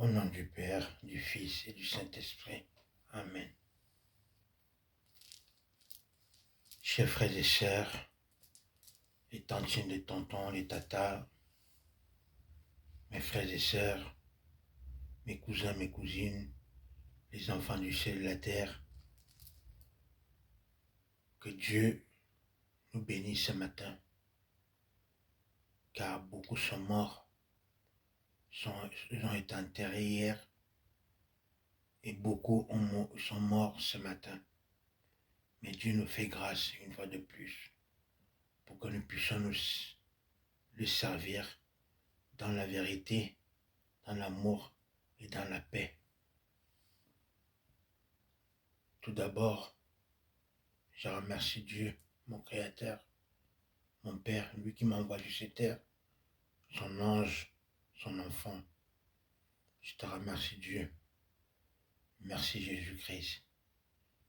Au nom du Père, du Fils et du Saint-Esprit. Amen. Chers frères et sœurs, les tantines, les tontons, les tatas, mes frères et sœurs, mes cousins, mes cousines, les enfants du ciel et de la terre, que Dieu nous bénisse ce matin, car beaucoup sont morts, ont été enterrés hier, et beaucoup sont morts ce matin. Mais Dieu nous fait grâce une fois de plus, pour que nous puissions le servir dans la vérité, dans l'amour et dans la paix. Tout d'abord, je remercie Dieu, mon Créateur, mon Père, lui qui m'a envoyé sur cette terre, son ange, son enfant. Je te remercie Dieu. Merci Jésus-Christ.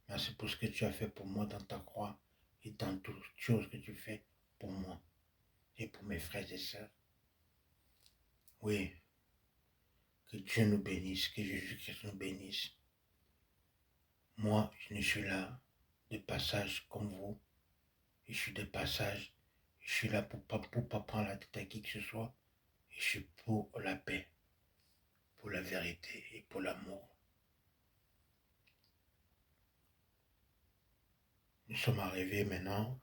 Merci pour ce que tu as fait pour moi dans ta croix et dans toutes choses que tu fais pour moi et pour mes frères et sœurs. Oui, que Dieu nous bénisse, que Jésus-Christ nous bénisse. Moi, je ne suis là de passage comme vous. Je suis de passage. Je suis là pour pas prendre la tête à qui que ce soit. Je suis pour la paix, pour la vérité et pour l'amour. Nous sommes arrivés maintenant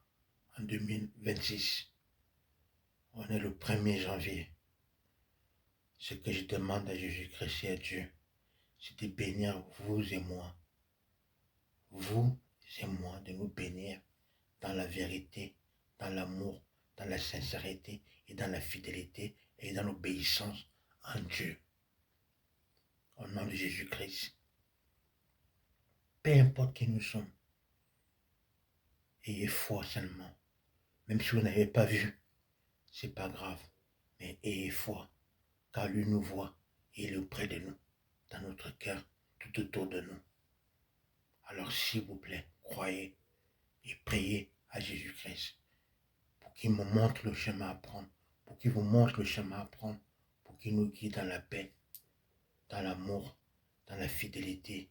en 2026. On est le 1er janvier. Ce que je demande à Jésus-Christ et à Dieu, c'est de bénir vous et moi. Vous et moi, de nous bénir dans la vérité, dans l'amour, dans la sincérité et dans la fidélité et dans l'obéissance en Dieu. Au nom de Jésus-Christ. Peu importe qui nous sommes, ayez foi seulement. Même si vous n'avez pas vu, c'est pas grave. Mais ayez foi, car lui nous voit et il est auprès de nous, dans notre cœur, tout autour de nous. Alors s'il vous plaît, croyez et priez à Jésus-Christ pour qu'il me montre le chemin à prendre, pour qu'il vous montre le chemin à prendre, pour qu'il nous guide dans la paix, dans l'amour, dans la fidélité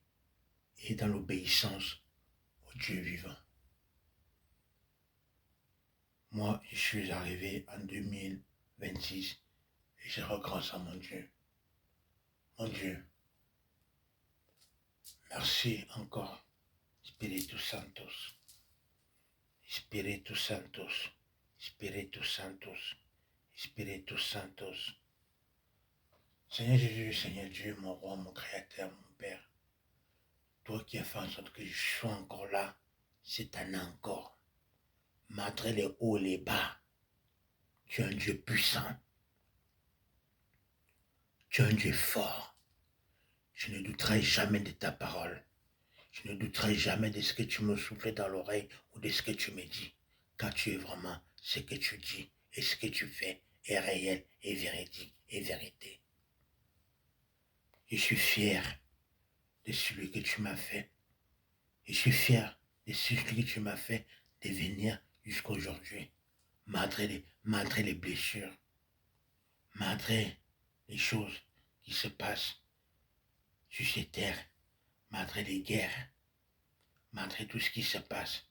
et dans l'obéissance au Dieu vivant. Moi, je suis arrivé en 2026 et je rends grâce à mon Dieu. Mon Dieu, merci encore, Spiritus Sanctus, Spiritus Sanctus, Spiritus Sanctus, Spiritus Sanctus. Seigneur Jésus, Seigneur Dieu, mon roi, mon créateur, mon Père, toi qui as fait en sorte que je sois encore là, cette année encore, malgré les hauts et les bas, tu es un Dieu puissant, tu es un Dieu fort. Je ne douterai jamais de ta parole. Je ne douterai jamais de ce que tu me souffles dans l'oreille ou de ce que tu me dis, car tu es vraiment ce que tu dis et ce que tu fais est réel et véridique et vérité. Je suis fier de celui que tu m'as fait. Je suis fier de celui que tu m'as fait de venir jusqu'à aujourd'hui, malgré les blessures, malgré les choses qui se passent sur cette terre, malgré les guerres, malgré tout ce qui se passe.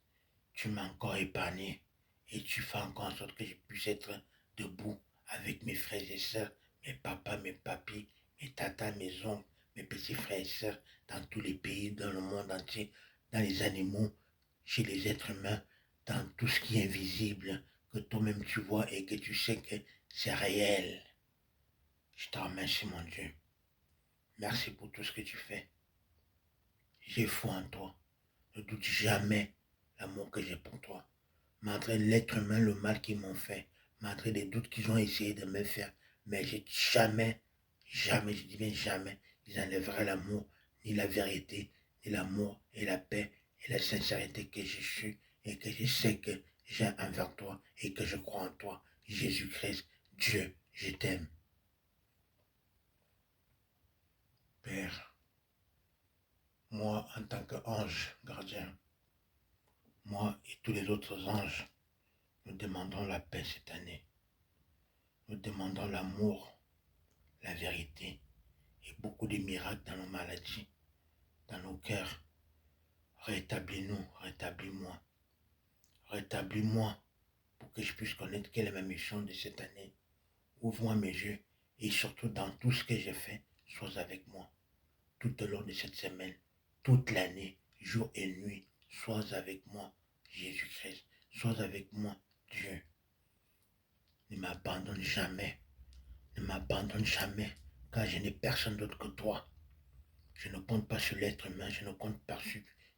Tu m'as encore épargné et tu fais encore en sorte que je puisse être debout avec mes frères et sœurs, mes papas, mes papis, mes tatas, mes oncles, mes petits frères et sœurs dans tous les pays, dans le monde entier, dans les animaux, chez les êtres humains, dans tout ce qui est invisible, que toi-même tu vois et que tu sais que c'est réel. Je te remercie mon Dieu. Merci pour tout ce que tu fais. J'ai foi en toi. Ne doute jamais l'amour que j'ai pour toi. Malgré l'être humain, le mal qu'ils m'ont fait, malgré les doutes qu'ils ont essayé de me faire, mais j'ai jamais, je dis bien jamais, ils enlèveraient l'amour, ni la vérité, ni l'amour et la paix et la sincérité que je suis et que je sais que j'ai envers toi et que je crois en toi. Jésus-Christ, Dieu, je t'aime. Père, moi en tant qu'ange gardien, moi et tous les autres anges, nous demandons la paix cette année. Nous demandons l'amour, la vérité et beaucoup beaucoup de miracles dans nos maladies, dans nos cœurs. Rétablis-nous, rétablis-moi. Rétablis-moi pour que je puisse connaître quelle est ma mission de cette année. Ouvre-moi mes yeux et surtout dans tout ce que j'ai fait, sois avec moi. Tout au long de cette semaine, toute l'année, jour et nuit, sois avec moi, Jésus-Christ. Sois avec moi, Dieu. Ne m'abandonne jamais. Ne m'abandonne jamais, car je n'ai personne d'autre que toi. Je ne compte pas sur l'être humain, je ne compte pas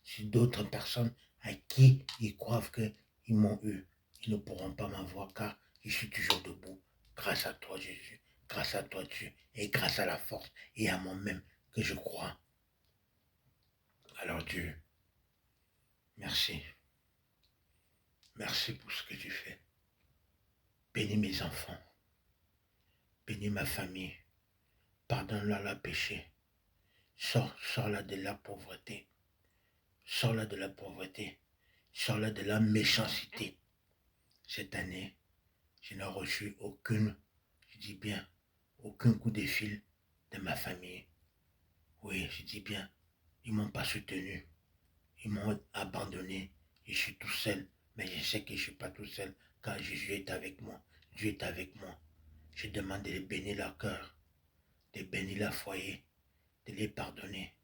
sur d'autres personnes à qui ils croient qu'ils m'ont eu. Ils ne pourront pas m'avoir car je suis toujours debout. Grâce à toi, Jésus, grâce à toi, Dieu, et grâce à la force et à moi-même que je crois. Alors Dieu, merci. Merci pour ce que tu fais. Bénis mes enfants. Bénis ma famille. Pardonne-leur leur péché. Sors-la de la pauvreté. Sors-la de la pauvreté. Sors-la de la méchanceté. Cette année, je n'ai reçu aucun, je dis bien, aucun coup de fil de ma famille. Oui, je dis bien, ils ne m'ont pas soutenu. Ils m'ont abandonné. Je suis tout seul, mais je sais que je ne suis pas tout seul, car Jésus est avec moi. Dieu est avec moi. Je demande de les bénir leur cœur, de bénir leur foyer, de les pardonner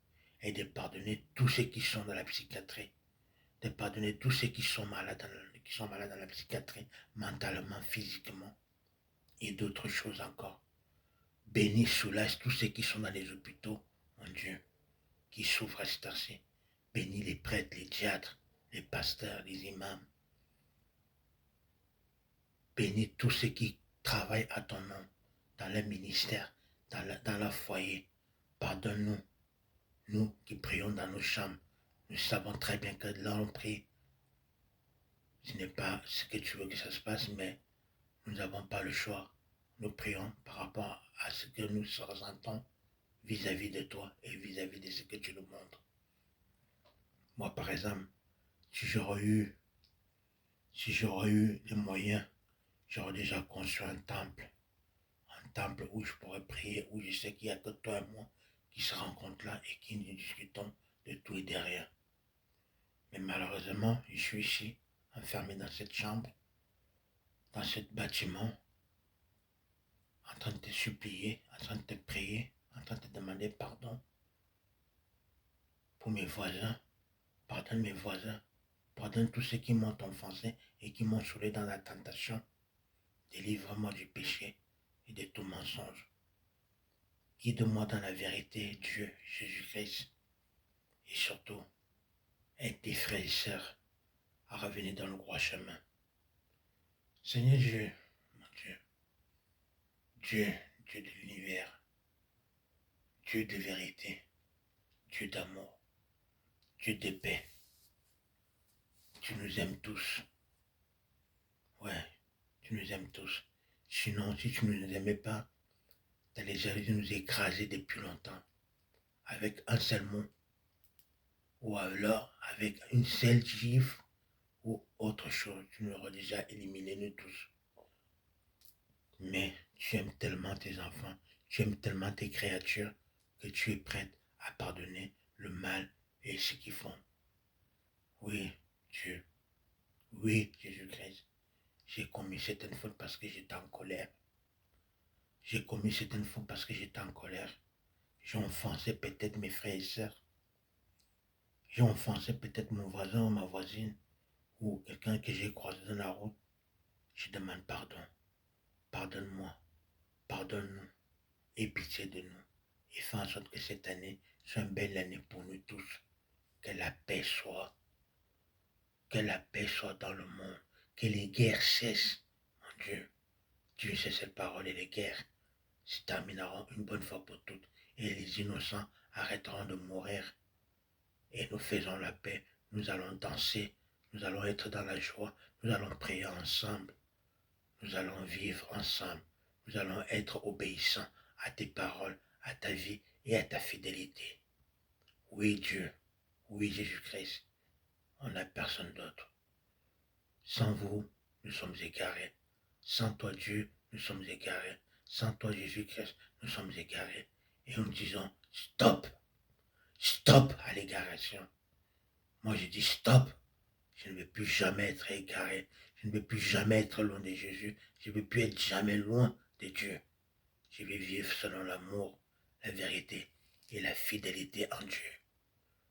et de pardonner tous ceux qui sont dans la psychiatrie, de pardonner tous ceux qui sont malades dans la psychiatrie, mentalement, physiquement et d'autres choses encore. Bénis, soulage tous ceux qui sont dans les hôpitaux, mon Dieu, qui souffrent à cette heure-ci. Bénis les prêtres, les diacres, les pasteurs, les imams. Bénis tous ceux qui travaillent à ton nom, dans le ministère, dans leur foyer. Pardonne-nous, nous qui prions dans nos chambres. Nous savons très bien que là on prie, ce n'est pas ce que tu veux que ça se passe, mais nous n'avons pas le choix. Nous prions par rapport à ce que nous ressentons vis-à-vis de toi et vis-à-vis de ce que tu nous montres. Moi, par exemple, si j'aurais eu les moyens, j'aurais déjà construit un temple où je pourrais prier, où je sais qu'il n'y a que toi et moi qui se rencontrent là et qui nous discutons de tout et de rien. Mais malheureusement, je suis ici, enfermé dans cette chambre, dans ce bâtiment, en train de te supplier, en train de te prier, en train de te demander pardon pour mes voisins. Pardonne mes voisins. Pardonne tous ceux qui m'ont offensé et qui m'ont saoulé dans la tentation. Délivre-moi du péché et de tout mensonge. Guide-moi dans la vérité, Dieu, Jésus-Christ. Et surtout, aide tes frères et sœurs à revenir dans le droit chemin. Seigneur Dieu, mon Dieu, Dieu de l'univers, Dieu de vérité, Dieu d'amour, Dieu de paix. Tu nous aimes tous. Ouais, tu nous aimes tous. Sinon, si tu ne nous aimais pas, tu allais déjà nous écraser depuis longtemps. Avec un seul mot. Ou alors avec une seule gifle ou autre chose. Tu nous aurais déjà éliminé nous tous. Mais tu aimes tellement tes enfants, tu aimes tellement tes créatures que tu es prête à pardonner le mal et ce qu'ils font. Oui, Dieu. Oui, Jésus-Christ. J'ai commis certaines fautes parce que j'étais en colère. J'ai commis certaines fautes parce que j'étais en colère. J'ai offensé peut-être mes frères et sœurs. J'ai offensé peut-être mon voisin ou ma voisine ou quelqu'un que j'ai croisé dans la route. Je demande pardon. Pardonne-moi. Pardonne-nous. Aie pitié de nous. Et fais en sorte que cette année soit une belle année pour nous tous. Que la paix soit. Que la paix soit dans le monde. Que les guerres cessent. Mon Dieu. Dieu sait cette parole et les guerres se termineront une bonne fois pour toutes. Et les innocents arrêteront de mourir. Et nous faisons la paix. Nous allons danser. Nous allons être dans la joie. Nous allons prier ensemble. Nous allons vivre ensemble. Nous allons être obéissants à tes paroles, à ta vie et à ta fidélité. Oui, Dieu. Oui, Jésus-Christ. On n'a personne d'autre. Sans vous, nous sommes égarés. Sans toi, Dieu, nous sommes égarés. Sans toi, Jésus-Christ, nous sommes égarés. et en me disant stop, stop à l'égaration. Moi, je dis stop. Je ne veux plus jamais être égaré. Je ne veux plus jamais être loin de Jésus. Je ne veux plus être jamais loin de Dieu. Je vais vivre selon l'amour, la vérité et la fidélité en Dieu.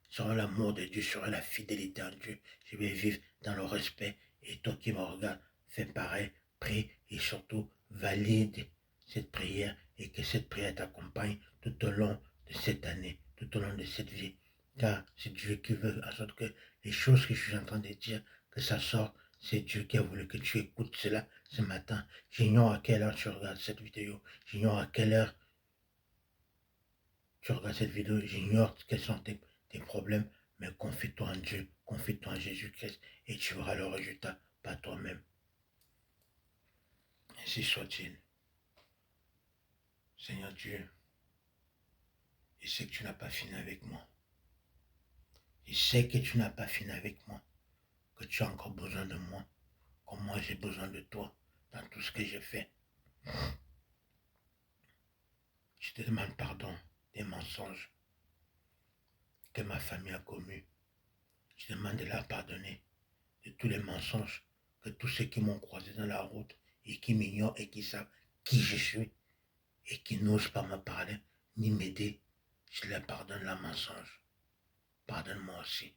Selon l'amour de Dieu, selon la fidélité en Dieu, je vais vivre dans le respect. Et toi qui me regardes, fais pareil, prie et surtout valide cette prière et que cette prière t'accompagne tout au long de cette année, tout au long de cette vie. Car c'est Dieu qui veut, en sorte que les choses que je suis en train de dire, que ça sort, c'est Dieu qui a voulu que tu écoutes cela ce matin. J'ignore à quelle heure tu regardes cette vidéo, j'ignore à quelle heure tu regardes cette vidéo, j'ignore quels sont tes problèmes, mais confie-toi en Dieu, confie-toi en Jésus-Christ et tu verras le résultat par toi-même. Ainsi soit-il. Seigneur Dieu, je sais que tu n'as pas fini avec moi. Je sais que tu n'as pas fini avec moi, que tu as encore besoin de moi, comme moi j'ai besoin de toi dans tout ce que je fais. Je te demande pardon des mensonges que ma famille a commis. Je demande de la pardonner de tous les mensonges que tous ceux qui m'ont croisé dans la route et qui m'ignorent et qui savent qui je suis et qui n'osent pas me parler ni m'aider, je leur pardonne la mensonge. Pardonne-moi aussi.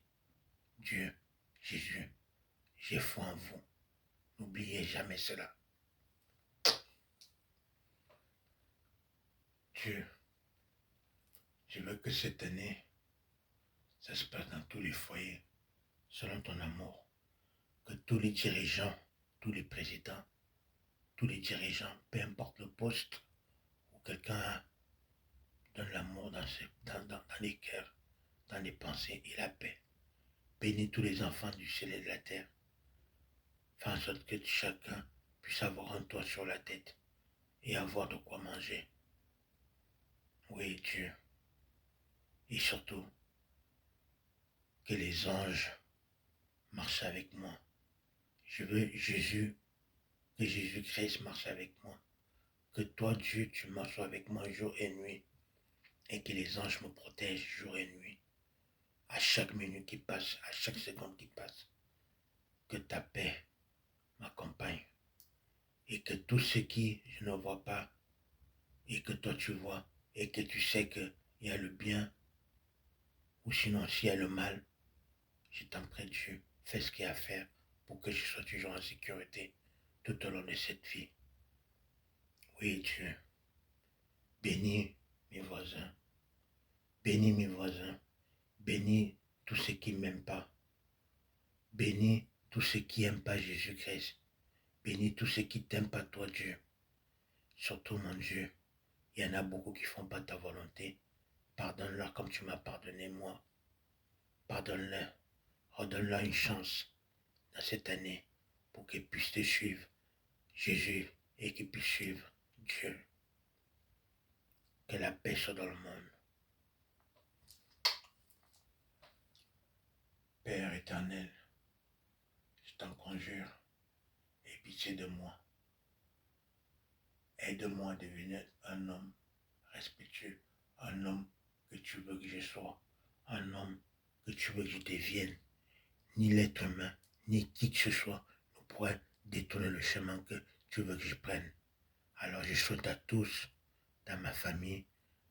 Dieu, Jésus, j'ai foi en vous. N'oubliez jamais cela. Dieu, je veux que cette année, ça se passe dans tous les foyers, selon ton amour. Que tous les dirigeants, tous les présidents, tous les dirigeants, peu importe le poste où quelqu'un donne l'amour dans les cœurs, dans les pensées et la paix. Bénis tous les enfants du ciel et de la terre. Fais en sorte que chacun puisse avoir un toit sur la tête et avoir de quoi manger. Oui, Dieu. Et surtout, que les anges marchent avec moi. Je veux Jésus, que Jésus-Christ marche avec moi. Que toi, Dieu, tu marches avec moi jour et nuit. Et que les anges me protègent jour et nuit. À chaque minute qui passe, à chaque seconde qui passe. Que ta paix m'accompagne. Et que tout ce qui je ne vois pas, et que toi tu vois, et que tu sais qu'il y a le bien, ou sinon s'il y a le mal, je t'en prie Dieu, fais ce qu'il y a à faire pour que je sois toujours en sécurité tout au long de cette vie. Oui Dieu, bénis mes voisins, bénis mes voisins, bénis tous ceux qui ne m'aiment pas, bénis tous ceux qui n'aiment pas Jésus-Christ, bénis tous ceux qui ne t'aiment pas toi Dieu. Surtout mon Dieu, il y en a beaucoup qui ne font pas ta volonté. Pardonne-leur comme tu m'as pardonné moi. Pardonne-leur, redonne-leur une chance dans cette année pour qu'ils puissent te suivre, Jésus, et qu'ils puissent suivre Dieu. Que la paix soit dans le monde. Père éternel, je t'en conjure, aie pitié de moi. Aide-moi à devenir un homme respectueux, un homme que tu veux que je sois, un homme que tu veux que je devienne. Ni l'être humain, ni qui que ce soit ne pourrait détourner le chemin que tu veux que je prenne. Alors je souhaite à tous, dans ma famille,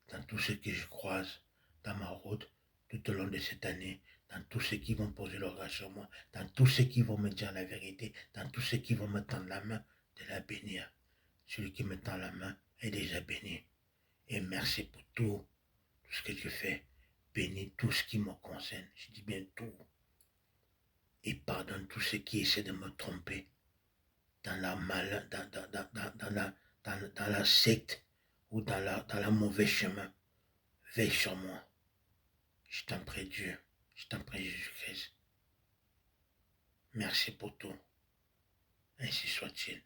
dans tous ceux que je croise, dans ma route, tout au long de cette année, dans tous ceux qui vont poser leur regard sur moi, dans tous ceux qui vont me dire la vérité, dans tous ceux qui vont me tendre la main, de la bénir. Celui qui me tend la main est déjà béni. Et merci pour tout ce que tu fais. Bénis tout ce qui me concerne. Je dis bien tout. Et pardonne tous ceux qui essaient de me tromper dans la dans la secte ou dans la mauvais chemin. Veille sur moi. Je t'en prie Dieu. Je t'en prie Jésus-Christ. Merci pour tout. Ainsi soit-il.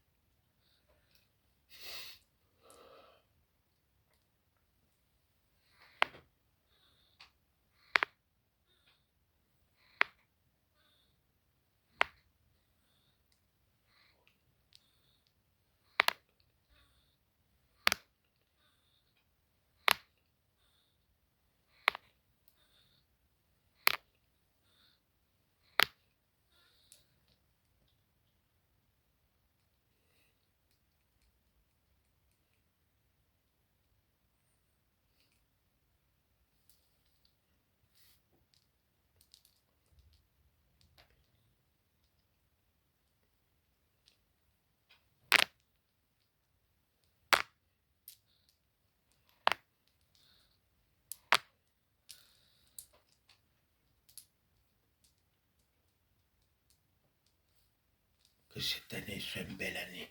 Que cette année soit une belle année.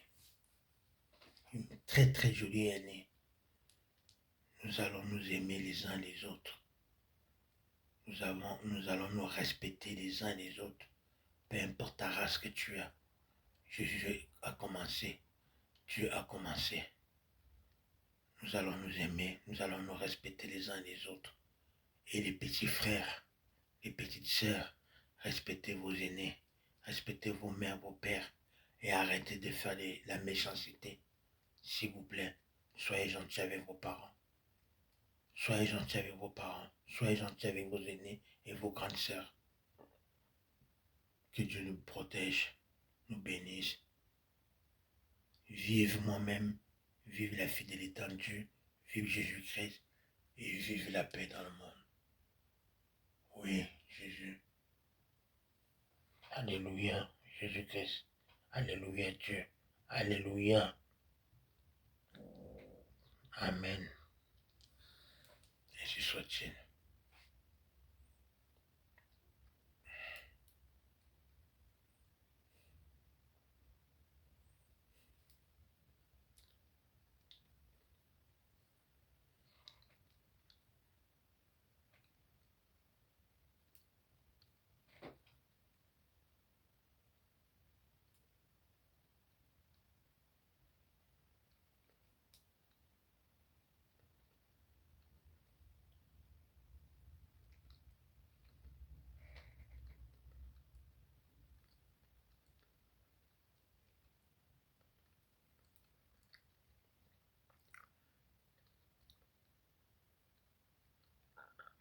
Une très très jolie année. Nous allons nous aimer les uns les autres. Nous allons nous respecter les uns les autres. Peu importe la race que tu as. Jésus a commencé. Dieu a commencé. Nous allons nous aimer. Nous allons nous respecter les uns les autres. Et les petits frères, les petites sœurs, respectez vos aînés. Respectez vos mères, vos pères. Et arrêtez de faire la méchanceté. S'il vous plaît, soyez gentils avec vos parents. Soyez gentils avec vos parents. Soyez gentils avec vos aînés et vos grandes sœurs. Que Dieu nous protège, nous bénisse. Vive moi-même, vive la fidélité en Dieu, vive Jésus-Christ et vive la paix dans le monde. Oui, Jésus. Alléluia, Jésus-Christ. Alléluia, Dieu. Alléluia. Amen. Ainsi soit-il.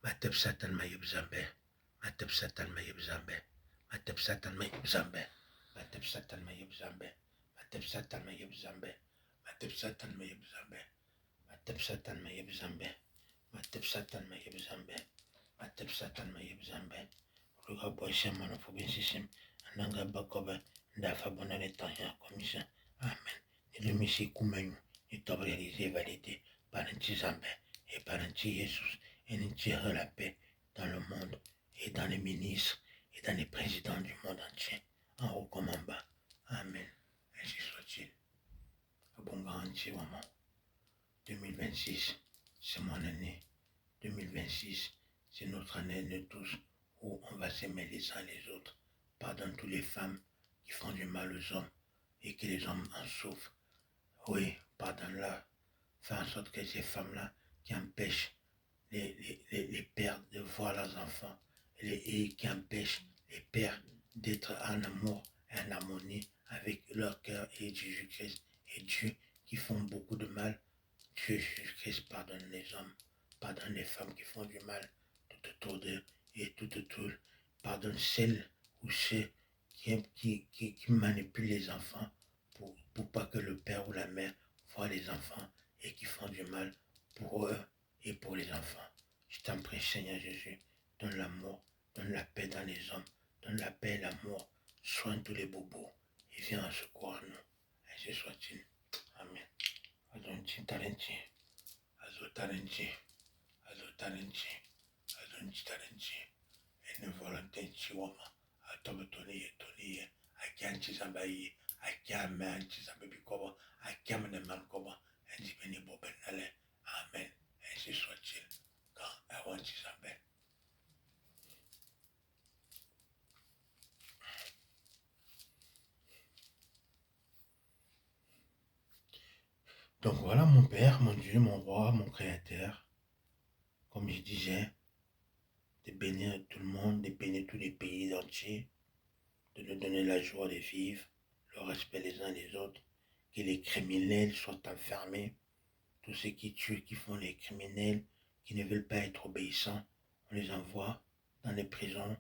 Matep Satan Mayeb Zambe. Matep Satan Mayeb Zambe. Matep Satan Mayeb Zambe. Matep Satan Mayeb Zambe. Matep Satan Mayeb Zambe. Matep Satan Mayeb Zambe. Matep Satan Mayeb Zambe. Matep Satan Mayeb Zambe. Matep Satan Mayeb Zambe. Ruga Boishem Manofobin System. Ananga Bakoba. Dafa Bonane Tanya Commission. Amen. Et le Messie Koumenou est réalisé validé par un Zambe et par un Jésus. Et nous tirons la paix dans le monde et dans les ministres et dans les présidents du monde entier, en haut comme en bas. Amen. Ainsi soit-il. Bon garanti, maman. 2026, c'est mon année. 2026, c'est notre année de tous où on va s'aimer les uns les autres. Pardonne toutes les femmes qui font du mal aux hommes et que les hommes en souffrent. Oui, pardonne-la. Fais en sorte que ces femmes-là qui empêchent les pères de voir leurs enfants et qui empêchent les pères d'être en amour et en harmonie avec leur cœur et Jésus-Christ et Dieu qui font beaucoup de mal. Dieu Jésus-Christ pardonne les hommes, pardonne les femmes qui font du mal tout autour d'eux et tout autour. Pardonne celles ou ceux qui manipulent les enfants pour pas que le père ou la mère voient les enfants et qui font du mal pour eux et pour les enfants. Je t'en prie, Seigneur Jésus, donne l'amour, donne la paix dans les hommes, donne la paix et l'amour, soigne tous les bobos et viens en secours à nous. Ainsi soit-il. Amen. Adonti talenti, azo talenti, azo talenti, adonti talenti, et ne volonté chiwama, atobotoni et toni, akianchi zambayi, akiame anchi zambabikoba, akiamene mankoba, et dibeni bobenale. Amen. Ainsi soit-il. Quand Awanchi Zambé. Donc voilà mon Père, mon Dieu, mon Roi, mon Créateur. Comme je disais, de bénir tout le monde, de bénir tous les pays entiers, de nous donner la joie de vivre, le respect les uns les autres, que les criminels soient enfermés, tous ceux qui tuent, qui font les criminels, qui ne veulent pas être obéissants, on les envoie dans les prisons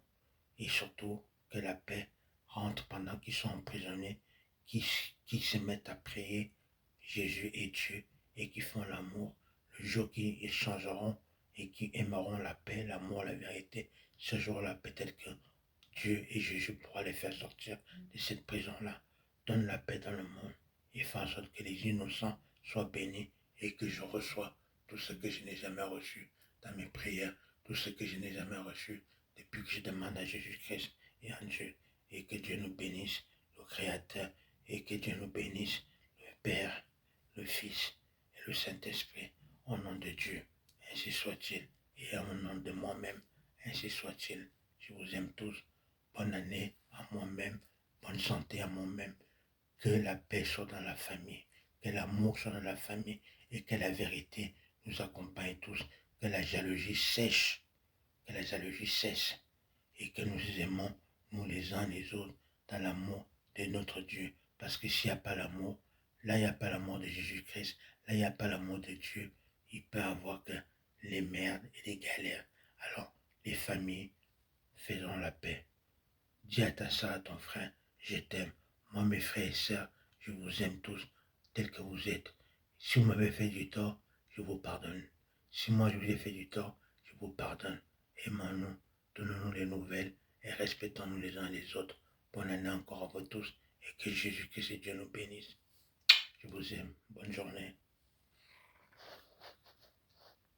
et surtout que la paix rentre pendant qu'ils sont emprisonnés, qui se mettent à prier Jésus et Dieu et qui font l'amour. Le jour qu'ils changeront et qui aimeront la paix, l'amour, la vérité, ce jour-là, peut-être que Dieu et Jésus pourra les faire sortir de cette prison-là. Donne la paix dans le monde et fais en sorte que les innocents soient bénis et que je reçois tout ce que je n'ai jamais reçu dans mes prières, tout ce que je n'ai jamais reçu depuis que je demande à Jésus-Christ et à Dieu. Et que Dieu nous bénisse, le Créateur, et que Dieu nous bénisse, le Père, le Fils et le Saint-Esprit, au nom de Dieu, ainsi soit-il, et au nom de moi-même, ainsi soit-il. Je vous aime tous. Bonne année à moi-même, bonne santé à moi-même, que la paix soit dans la famille, que l'amour soit dans la famille et que la vérité nous accompagne tous, que la jalousie sèche, que la jalousie cesse et que nous aimons nous les uns les autres dans l'amour de notre Dieu. Parce que s'il n'y a pas l'amour, là il n'y a pas l'amour de Jésus-Christ, là il n'y a pas l'amour de Dieu, il peut y avoir que les merdes et les galères. Alors, les familles, faisons la paix. Dis à ta soeur, à ton frère, je t'aime. Moi, mes frères et sœurs, je vous aime tous tels que vous êtes. Si vous m'avez fait du tort, je vous pardonne. Si moi je vous ai fait du tort, je vous pardonne. Aimons-nous, donnons-nous les nouvelles et respectons-nous les uns les autres. Bonne année encore à vous tous et que Jésus-Christ et Dieu nous bénisse. Je vous aime. Bonne journée.